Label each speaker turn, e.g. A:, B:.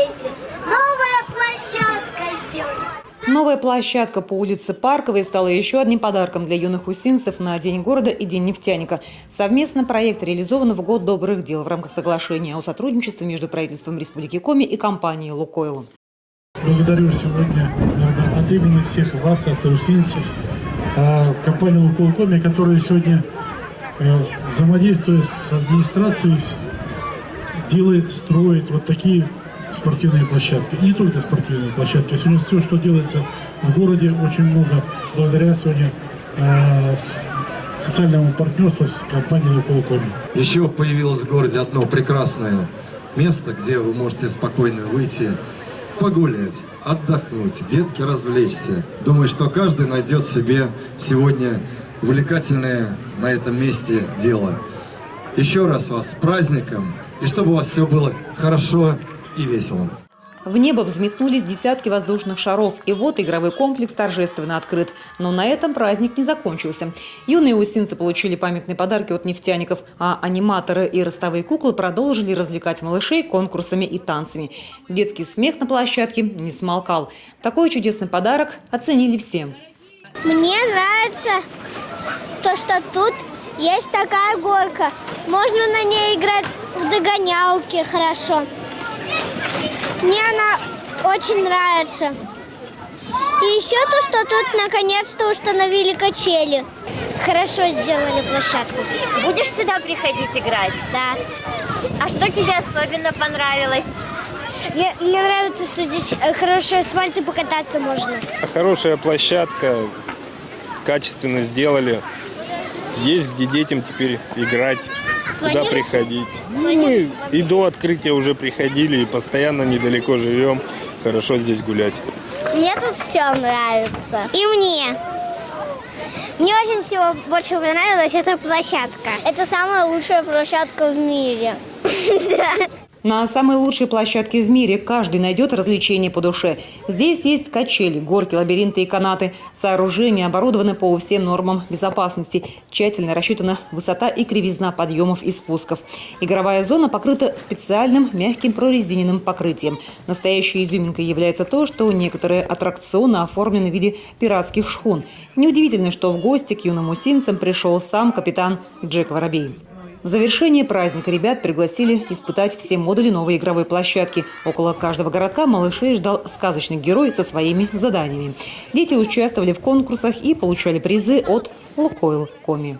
A: дети, новая площадка ждет.
B: Новая площадка по улице Парковой стала еще одним подарком для юных усинцев на День города и День нефтяника. Совместно проект реализован в Год добрых дел в рамках соглашения о сотрудничестве между правительством Республики Коми и компанией «Лукойл».
C: Благодарю сегодня от имени всех вас, от усинцев, компанию «Лукойл Коми», которая сегодня, взаимодействуя с администрацией, делает, строит вот такие спортивные площадки. И не только спортивные площадки. Сегодня все, что делается в городе, очень много благодаря сегодня социальному партнерству с компанией «Лукойл Коми».
D: Еще появилось в городе одно прекрасное место, где вы можете спокойно выйти, погулять, отдохнуть, детки развлечься. Думаю, что каждый найдет себе сегодня увлекательное на этом месте дело. Еще раз вас с праздником, и чтобы у вас все было хорошо и весело.
B: В небо взметнулись десятки воздушных шаров, и вот игровой комплекс торжественно открыт. Но на этом праздник не закончился. Юные усинцы получили памятные подарки от нефтяников, а аниматоры и ростовые куклы продолжили развлекать малышей конкурсами и танцами. Детский смех на площадке не смолкал. Такой чудесный подарок оценили все.
A: Мне нравится то, что тут есть такая горка. Можно на ней играть в догонялки хорошо. Мне она очень нравится. И еще то, что тут наконец-то установили качели. Хорошо сделали площадку.
E: Будешь сюда приходить играть?
A: Да.
E: А что тебе особенно понравилось?
A: Мне нравится, что здесь хороший асфальт и покататься можно.
F: Хорошая площадка, качественно сделали. Есть где детям теперь играть, куда приходить. Мы и до открытия уже приходили, и постоянно недалеко живем. Хорошо здесь гулять.
A: Мне тут все нравится. И мне. Мне очень всего больше понравилась эта площадка. Это самая лучшая площадка в мире.
B: На самой лучшей площадке в мире каждый найдет развлечение по душе. Здесь есть качели, горки, лабиринты и канаты. Сооружения оборудованы по всем нормам безопасности. Тщательно рассчитана высота и кривизна подъемов и спусков. Игровая зона покрыта специальным мягким прорезиненным покрытием. Настоящей изюминкой является то, что некоторые аттракционы оформлены в виде пиратских шхун. Неудивительно, что в гости к юным усинцам пришел сам капитан Джек Воробей. В завершение праздника ребят пригласили испытать все модули новой игровой площадки. Около каждого городка малышей ждал сказочный герой со своими заданиями. Дети участвовали в конкурсах и получали призы от «Лукойл Коми».